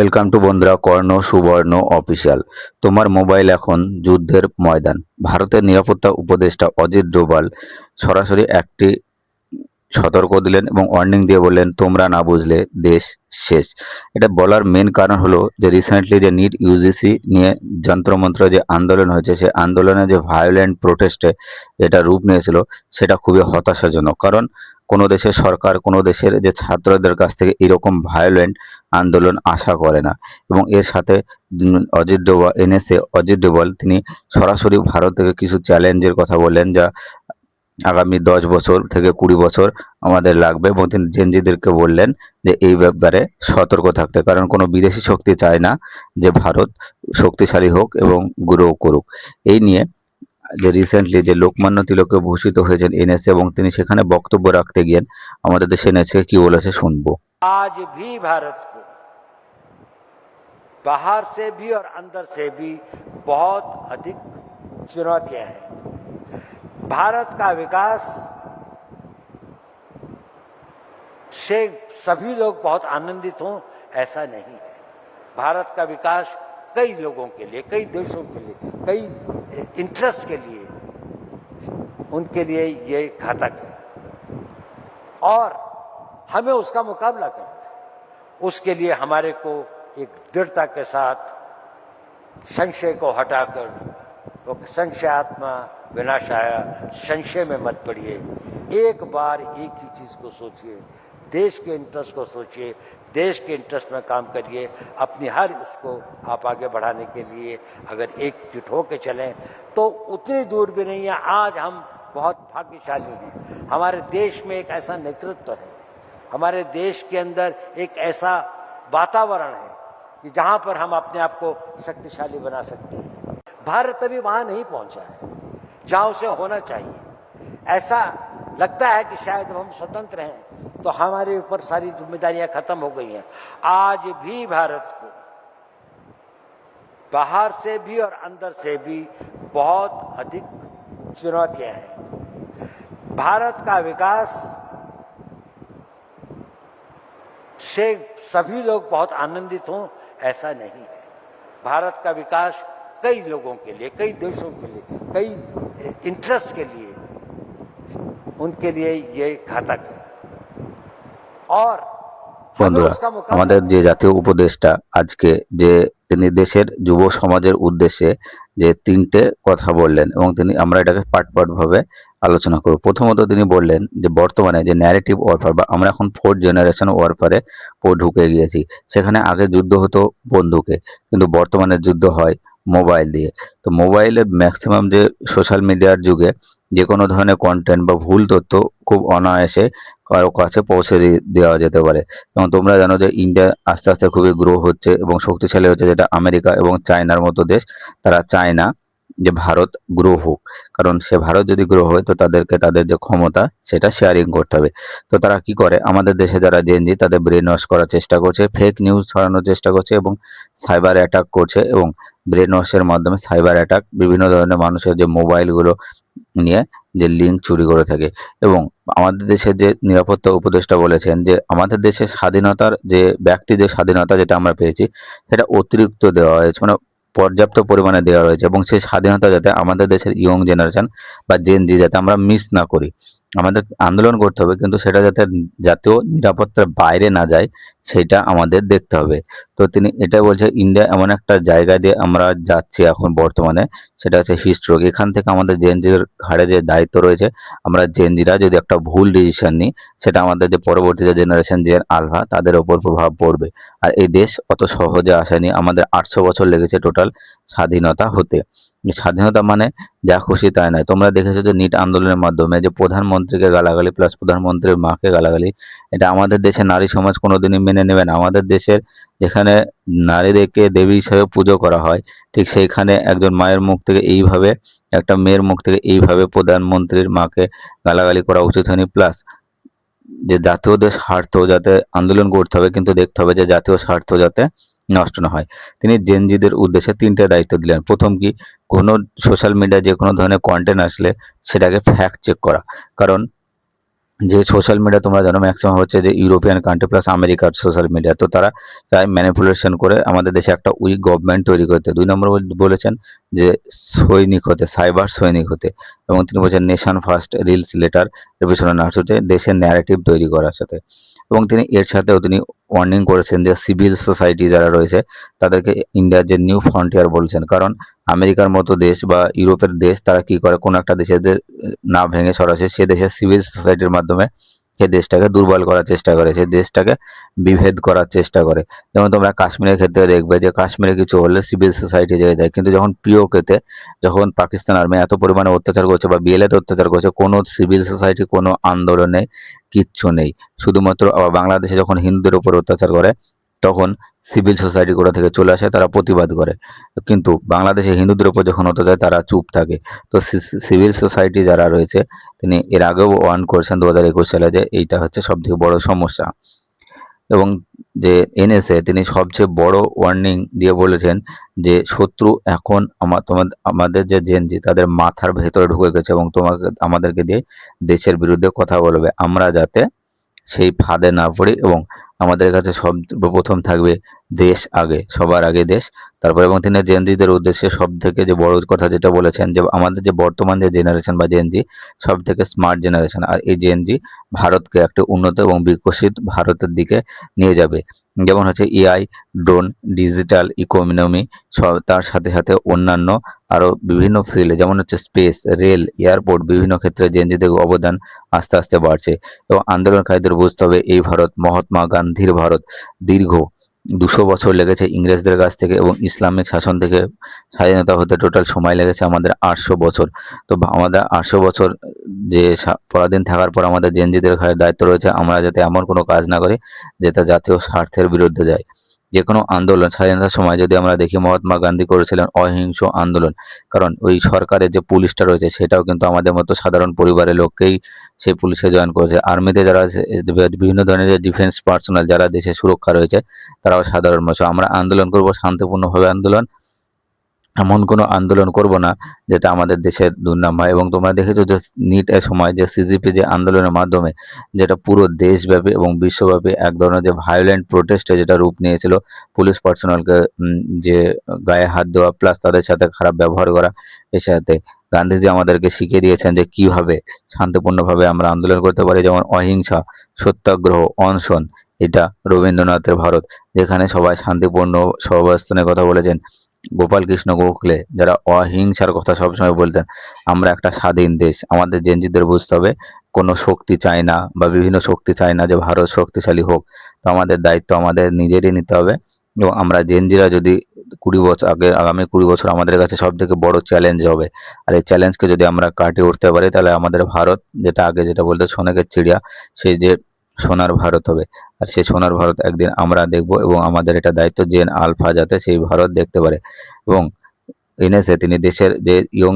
Welcome to বন্ধুরা কর্ণ সুবর্ণ official. তোমার মোবাইল এখন যুদ্ধের ময়দান। ভারতের নিরাপত্তা উপদেষ্টা অজিত ডোভাল সরাসরি একটি সতর্ক দিলেন এবং ওয়ার্নিং দিয়ে বললেন, তোমরা না বুঝলে দেশ শেষ। এটা বলার মেন কারণ হলো যে রিসেন্টলি যে নিট ইউজিসি নিয়ে যন্ত্রমন্ত্র যে আন্দোলন হয়েছে, সে আন্দোলনে যে ভায়োলেন্ট প্রোটেস্টে যেটা রূপ নিয়েছিল সেটা খুবই হতাশাজনক। কারণ কোনো দেশের সরকার কোনো দেশের যে ছাত্রদের কাছ থেকে এরকম ভায়োলেন্ট আন্দোলন আশা করে না। এবং এর সাথে অজিত ডোভাল এনএসএ অজিত ডোভাল তিনি সরাসরি ভারত থেকে কিছু চ্যালেঞ্জের কথা বললেন, যা আগামী 10 বছর থেকে 20 বছর আমাদের লাগবে। এবং তিনি জেনজিদেরকে বললেন যে এই ব্যাপারে সতর্ক থাকতে, কারণ কোনো বিদেশি শক্তি চায় না যে ভারত শক্তিশালী হোক এবং গ্রো করুক। এই নিয়ে যে রিসেন্টলি যে লোকমান্য তিলকে ভূষিত হয়েছেন এনএসএ, এবং তিনি সেখানে বক্তব্য রাখতে গিয়ে আমাদের দেশে এনএসএ কি বলেছে শুনবো। आज भी भारत को बाहर से भी और अंदर से भी बहुत अधिक चुनौतियां हैं। भारत का विकास से सभी लोग बहुत आनंदित हों ऐसा नहीं है। भारत का विकास कई लोगों के लिए, कई देशों के लिए, कई इंटरेस्ट के लिए, उनके लिए ये घातक है और हमें उसका मुकाबला करना है। उसके लिए हमारे को एक दृढ़ता के साथ संशय को हटाकर, तो संशयात्मा विनाशाय, संशय में मत पड़िए। एक बार एक ही चीज को सोचिए, देश के इंटरेस्ट को सोचिए, देश के इंटरेस्ट में काम करिए। अपनी हर उसको आप आगे बढ़ाने के लिए अगर एकजुट होकर चलें तो उतनी दूर भी नहीं है। आज हम बहुत भाग्यशाली हैं, हमारे देश में एक ऐसा नेतृत्व है, हमारे देश के अंदर एक ऐसा वातावरण है कि जहां पर हम अपने आप को शक्तिशाली बना सकते हैं। भारत अभी वहां नहीं पहुंचा है जहां उसे होना चाहिए। ऐसा लगता है कि शायद हम स्वतंत्र हैं तो हमारे ऊपर सारी जिम्मेदारियां खत्म हो गई हैं। आज भी भारत को बाहर से भी और अंदर से भी बहुत अधिक चुनौतियां हैं। भारत का विकास से सभी लोग बहुत आनंदित हों ऐसा नहीं है। भारत का विकास कई लोगों के लिए, कई देशों के लिए, कई इंटरेस्ट के लिए, उनके लिए ये घातक है और বন্ধুরা, আমাদের যে জাতীয় উপদেষ্টা আজকে যে তিনি দেশের যুব সমাজের উদ্দেশ্যে যে তিনটে কথা বললেন, এবং আমরা এটাকে পার্ট পার্ট ভাবে আলোচনা করব। প্রথমত তিনি বললেন যে বর্তমানে যে ন্যারেটিভ ওয়ারফেয়ার বা আমরা এখন 4th জেনারেশন ওয়ারফেয়ারে ঢুকে গিয়েছি। সেখানে আগে যুদ্ধ হতো বন্দুকে, কিন্তু বর্তমানে যুদ্ধ হয় মোবাইল দিয়ে। তো মোবাইলে ম্যাক্সিমাম যে সোশ্যাল মিডিয়ার যুগে যে কোনো ধরনের কন্টেন্ট বা ভুল তথ্য খুব অনায়াসে কারো কাছে পৌঁছে দেওয়া যেতে পারে। এবং তোমরা জানো যে ইন্ডিয়া আস্তে আস্তে খুবই গ্রো হচ্ছে এবং শক্তিশালী হচ্ছে, যেটা আমেরিকা এবং চায়নার মতো দেশ তারা চায় না যে ভারত গ্রো হোক। কারণ সে ভারত যদি গ্রো হয় তো তাদেরকে তাদের যে ক্ষমতা সেটা শেয়ারিং করতে হবে। তো তারা কি করে, আমাদের দেশে যারা জেনজি তাদের ব্রেন ওয়াশ করার চেষ্টা করছে, ফেক নিউজ ছড়ানোর চেষ্টা করছে এবং সাইবার অ্যাটাক করছে। এবং ব্রেন ওয়াশের মাধ্যমে সাইবার অ্যাটাক বিভিন্ন ধরনের মানুষের যে মোবাইলগুলো নিয়ে যে লিঙ্ক চুরি করে থাকে। এবং আমাদের দেশের যে নিরাপত্তা উপদেষ্টা বলেছেন যে আমাদের দেশের স্বাধীনতার যে ব্যক্তিদের স্বাধীনতা যেটা আমরা পেয়েছি সেটা অতিরিক্ত দেওয়া হয়েছে, মানে পর্যাপ্ত পরিমাণে দেওয়া হয়েছে। এবং সেই স্বাধীনতা যাতে আমাদের দেশের ইয়ং জেনারেশন বা জেনজি যাতে আমরা মিস না করি। আমাদের আন্দোলন করতে হবে, কিন্তু সেটা যাতে জাতীয় নিরাপত্তার বাইরে না যায় সেটা আমাদের দেখতে হবে। তো তিনি এটা বলছে, ইন্ডিয়া এমন একটা জায়গা দিয়ে আমরা যাচ্ছি এখন বর্তমানে, সেটা হচ্ছে হিস্ট্রোক। এখান থেকে আমাদের জেনজির ঘাড়ে যে দায়িত্ব রয়েছে, আমরা জেনজিরা যদি একটা ভুল ডিসিশন নিই সেটা আমাদের যে পরবর্তী যে জেনারেশন যে আলফা তাদের ওপর প্রভাব পড়বে। আর এই দেশ অত সহজে আসেনি, আমাদের 800 বছর লেগেছে টোটাল স্বাধীনতা হতে। স্বাধীনতা মানে যা খুশি তাই নয়। তোমরা দেখেছো যে নিট আন্দোলনের মাধ্যমে যে প্রধানমন্ত্রীকে গালাগালি প্লাস প্রধানমন্ত্রীর মাকে গালাগালি, এটা আমাদের দেশে নারী সমাজ কোনোদিনই মেনে নেবে না। আমাদের দেশের যেখানে নারীদেরকে দেবী হিসেবে পুজো করা হয়, ঠিক সেইখানে একজন মায়ের মুখ থেকে এইভাবে, একটা মেয়ের মুখ থেকে এইভাবে প্রধানমন্ত্রীর মাকে গালাগালি করা উচিত হয়নি। প্লাস যে জাতীয় স্বার্থ যাতে আন্দোলন করতে হবে, কিন্তু দেখতে হবে যে জাতীয় স্বার্থ যাতে নষ্ট না হয়। তিনি জেনজিদের উদ্দেশ্যে তিনটে দায়িত্ব দিলেন। প্রথম কি, কোনো সোশ্যাল মিডিয়ায় যে কোনো ধরনের কন্টেন্ট আসলে সেটাকে ফ্যাক্ট চেক করা। কারণ যে সোশ্যাল মিডিয়া তোমরা জানো ম্যাক্সিমাম হচ্ছে যে ইউরোপিয়ান কান্ট্রি প্লাস আমেরিকার সোশ্যাল মিডিয়া, তো তারা চায় ম্যানিপুলেশন করে আমাদের দেশে একটা উইক গভর্নমেন্ট তৈরি করতে। 2 নম্বর বলেছেন যে সৈনিক হতে, সাইবার সৈনিক হতে, এবং তিনি বলছেন নেশন ফার্স্ট রিলস লেটার এর পেছনে নাচ হচ্ছে দেশের ন্যারেটিভ তৈরি করার সাথে। এবং তিনি এর সাথেও তিনি ওয়ার্নিং করেছেন যে সিভিল সোসাইটি যারা রয়েছে তাদেরকে ইন্ডিয়ার যে নিউ ফ্রন্টিয়ার বলছেন, কারণ আমেরিকার মতো দেশ বা ইউরোপের দেশ তারা কি করে, কোনো একটা দেশের যে না ভেঙে সরাসরি সে দেশের সিভিল সোসাইটির মাধ্যমে সে দেশটাকে দুর্বল করার চেষ্টা করে, সে দেশটাকে বিভেদ করার চেষ্টা করে। যেমন তোমরা কাশ্মীরের ক্ষেত্রে দেখবে যে কাশ্মীরে কিছু হলে সিভিল সোসাইটি জেগে যায়, কিন্তু যখন পিওকেতে যখন পাকিস্তান আর্মি এত পরিমাণে অত্যাচার করছে বা বিএলএতে অত্যাচার করছে, কোনো সিভিল সোসাইটি কোনো আন্দোলনে কিচ্ছু নেই। শুধুমাত্র আবার বাংলাদেশে যখন হিন্দুদের উপর অত্যাচার করে তখন সিভিল সোসাইটি কোথা থেকে চলে আসে, তারা প্রতিবাদ করে, কিন্তু বাংলাদেশে হিন্দুদের উপর যখন অত্যাচার তারা চুপ থাকে। তো সিভিল সোসাইটি যারা রয়েছে তিনি এর আগেও ওয়ার্ন করেছেন 2021 সালে যে এইটা হচ্ছে সবথেকে বড় সমস্যা। এবং যে এনএসএ তিনি সবচেয়ে বড় ওয়ার্নিং দিয়ে বলেছেন যে শত্রু এখন আমাদের যে জেনজি তাদের মাথার ভেতরে ঢুকে গেছে এবং আমাদেরকে দিয়ে দেশের বিরুদ্ধে কথা বলবে, আমরা যাতে সেই ফাঁদে না পড়ি। এবং আমাদের কাছে সর্বপ্রথম থাকবে দেশ আগে, সবার আগে দেশ, তারপর। এবং তিনি জেনজিদের উদ্দেশ্যে সব থেকে যে বড় কথা যেটা বলেছেন যে আমাদের যে বর্তমান যে জেনারেশন বা জেনজি সব থেকে স্মার্ট জেনারেশন, আর এই জেনজি ভারতকে একটা উন্নত এবং বিকশিত ভারতের দিকে নিয়ে যাবে। যেমন হচ্ছে এআই, ড্রোন, ডিজিটাল ইকোনমি, সব তার সাথে সাথে অন্যান্য আরও বিভিন্ন ফিল্ডে যেমন হচ্ছে স্পেস, রেল, এয়ারপোর্ট, বিভিন্ন ক্ষেত্রে জেনজিদের অবদান আস্তে আস্তে বাড়ছে। এবং আন্দোলনকারীদের বুঝতে হবে এই ভারত মহাত্মা গান্ধীর ভারত। দীর্ঘ 200 বছর লেগেছে ইংরেজদের কাছ থেকে এবং ইসলামিক শাসন থেকে স্বাধীনতা হতে টোটাল সময় লেগেছে আমাদের 800 বছর। তো আমাদের 800 বছর যে পরাধীন থাকার পর আমাদের জেনজিদের ঘাড়ে দায়িত্ব রয়েছে আমরা যাতে এমন কোনো কাজ না করি যেটা জাতীয় স্বার্থের বিরুদ্ধে যায়। যে কোনো আন্দোলন স্বাধীনতার সময় যদি আমরা দেখি মহাত্মা গান্ধী করেছিলেন অহিংস আন্দোলন, কারণ ওই সরকারের যে পুলিশটা রয়েছে সেটাও কিন্তু আমাদের মতো সাধারণ পরিবারের লোককেই সেই পুলিশে জয়েন করেছে। আর্মিতে যারা আছে, বিভিন্ন ধরনের যে ডিফেন্স পার্সোনাল যারা দেশের সুরক্ষা রয়েছে তারাও সাধারণ মানুষ। আমরা আন্দোলন করব শান্তিপূর্ণভাবে আন্দোলন, এমন কোনো আন্দোলন করব না যেটা আমাদের দেশের দুর্নাম হয়। এবং তোমরা দেখেছো যে নিট এর সময় যে সিজিপি যে আন্দোলনের মাধ্যমে যেটা পুরো দেশব্যাপী এবং বিশ্বব্যাপী এক ধরনের যে ভায়োলেন্ট প্রোটেস্টে যেটা রূপ নিয়েছিল, পুলিশ পার্সোনালকে যে গায়ে হাত দেওয়া প্লাস তাদের সাথে খারাপ ব্যবহার করা, এর সাথে গান্ধীজি আমাদেরকে শিখিয়ে দিয়েছেন যে কিভাবে শান্তিপূর্ণভাবে আমরা আন্দোলন করতে পারি, যেমন অহিংসা, সত্যাগ্রহ, অনশন। এটা রবীন্দ্রনাথের ভারত, যেখানে সবাই শান্তিপূর্ণ সহাবস্থানের কথা বলেছেন। গোপাল কৃষ্ণ গোখলে যারা অহিংসার কথা সবসময় বলতেন। আমরা একটা স্বাধীন দেশ, আমাদের জেনজিদের বুঝতে হবে কোনো শক্তি চায় না বা বিভিন্ন শক্তি চায় না যে ভারত শক্তিশালী হোক। তো আমাদের দায়িত্ব আমাদের নিজেরই নিতে হবে। এবং আমরা জেনজিরা যদি 20 বছর আগে, আগামী 20 বছর আমাদের কাছে সব থেকে বড় চ্যালেঞ্জ হবে, আর এই চ্যালেঞ্জকে যদি আমরা কাটিয়ে উঠতে পারি তাহলে আমাদের ভারত যেটা আগে যেটা বলতে সোনাকের চিড়িয়া, সেই যে সোনার ভারত হবে। আর সেই সোনার ভারত একদিন আমরা দেখব এবং আমাদের এটা দায়িত্ব জেন আলফা যাতে সেই ভারত দেখতে পারে। এবং এনএসএ তিনি দেশের যে ইয়ং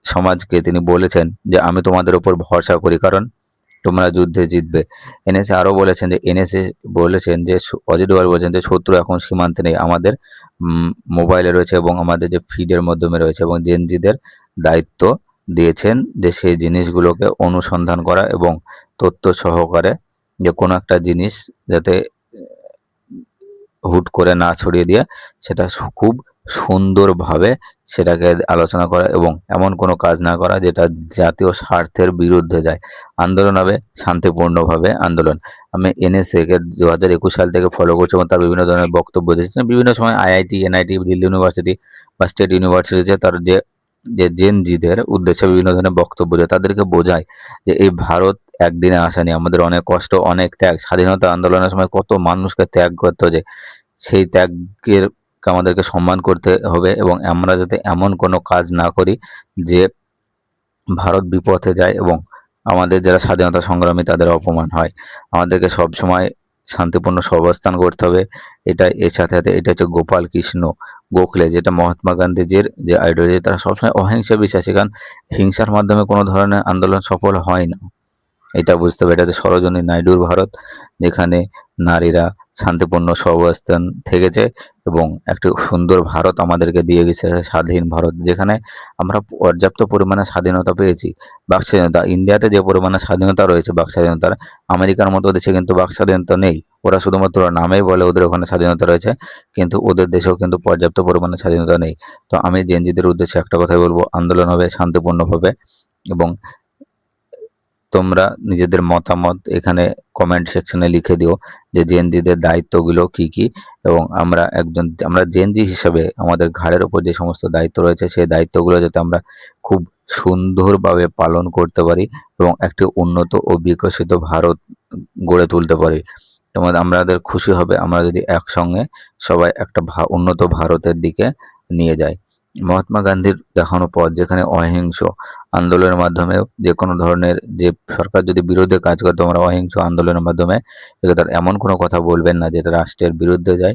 সমাজকে তিনি বলেছেন যে আমি তোমাদের উপর ভরসা করি কারণ তোমরা যুদ্ধে জিতবে। এনএসএ আরও বলেছেন যে এনএসএ বলেছেন যে অজিত ডোভাল বলেছেন যে শত্রু এখন সীমান্তে নেই, আমাদের মোবাইলে রয়েছে এবং আমাদের যে ফিডের মাধ্যমে রয়েছে। এবং জেনজিদের দায়িত্ব দিয়েছেন যে সেই জিনিসগুলোকে অনুসন্ধান করা এবং তথ্য সহকারে যে কোনো একটা জিনিস যাতে হুট করে না ছড়িয়ে দিয়ে সেটা খুব সুন্দরভাবে সেটাকে আলোচনা করা এবং এমন কোনো কাজ না করা যেটা জাতীয় স্বার্থের বিরুদ্ধে যায়। আন্দোলন হবে শান্তিপূর্ণভাবে আন্দোলন। আমি এনএসএ কে 2021 সাল থেকে ফলো করছি এবং তার বিভিন্ন ধরনের বক্তব্য দিয়েছেন। বিভিন্ন সময় আইআইটি, এনআইটি, দিল্লি ইউনিভার্সিটি বা স্টেট ইউনিভার্সিটিতে তার যে জেনজিদের উদ্দেশ্যে বিভিন্ন ধরনের বক্তব্য দেয়, তাদেরকে বোঝায় যে এই ভারত একদিনে আসেনি, আমাদের অনেক কষ্ট, অনেক ত্যাগ, স্বাধীনতা আন্দোলনের সময় কত মানুষকে ত্যাগ করতে হয়েছে, সেই ত্যাগের আমাদেরকে সম্মান করতে হবে। এবং আমরা যাতে এমন কোনো কাজ না করি যে ভারত বিপথে যায় এবং আমাদের যারা স্বাধীনতা সংগ্রামী তাদের অপমান হয়। আমাদেরকে সবসময় শান্তিপূর্ণ সহাবস্থান করতে হবে। এর সাথে সাথে এটা হচ্ছে গোপাল কৃষ্ণ গোখলে, যেটা মহাত্মা গান্ধীজির যে আইডিওলজি, তারা সবসময় অহিংসা বিশ্বাসী, কারণ হিংসার মাধ্যমে কোনো ধরনের আন্দোলন সফল হয় না। এটা বুঝতে হবে। এটা হচ্ছে সরোজিনী নাইডুর ভারত, যেখানে নারীরা শান্তিপূর্ণ সহাবস্থান থেকেছে এবং একটি সুন্দর ভারত আমাদেরকে দিয়ে গেছে, স্বাধীন ভারত, যেখানে আমরা পর্যাপ্ত পরিমাণে স্বাধীনতা পেয়েছি। বাক স্বাধীনতা ইন্ডিয়াতে যে পরিমাণে স্বাধীনতা রয়েছে বাক স্বাধীনতার, আমেরিকার মতো দেশে কিন্তু বাক স্বাধীনতা নেই। ওরা শুধুমাত্র নামেই বলে ওদের ওখানে স্বাধীনতা রয়েছে, কিন্তু ওদের দেশেও কিন্তু পর্যাপ্ত পরিমাণে স্বাধীনতা নেই। তো আমি জেনজিদের উদ্দেশ্যে একটা কথাই বলবো, আন্দোলন হবে শান্তিপূর্ণভাবে এবং তোমরা নিজেদের মতামত এখানে কমেন্ট সেকশনে লিখে দিও যে জেনজিদের দায়িত্বগুলো কি কি, এবং আমরা জেনজি হিসেবে আমাদের ঘাড়ের ওপর যে সমস্ত দায়িত্ব রয়েছে সেই দায়িত্বগুলো যাতে আমরা খুব সুন্দরভাবে পালন করতে পারি এবং একটি উন্নত ও বিকশিত ভারত গড়ে তুলতে পারি। আমাদের খুশি হবে আমরা যদি একসঙ্গে সবাই একটা উন্নত ভারতের দিকে নিয়ে যাই। মহাত্মা গান্ধীর দেখানো পথ, যেখানে অহিংস আন্দোলনের মাধ্যমেও যে কোনো ধরনের যে সরকার যদি বিরুদ্ধে কাজ করে, তোমরা অহিংস আন্দোলনের মাধ্যমে এমন কোনো কথা বলবেন না যেটা রাষ্ট্রের বিরুদ্ধে যায়।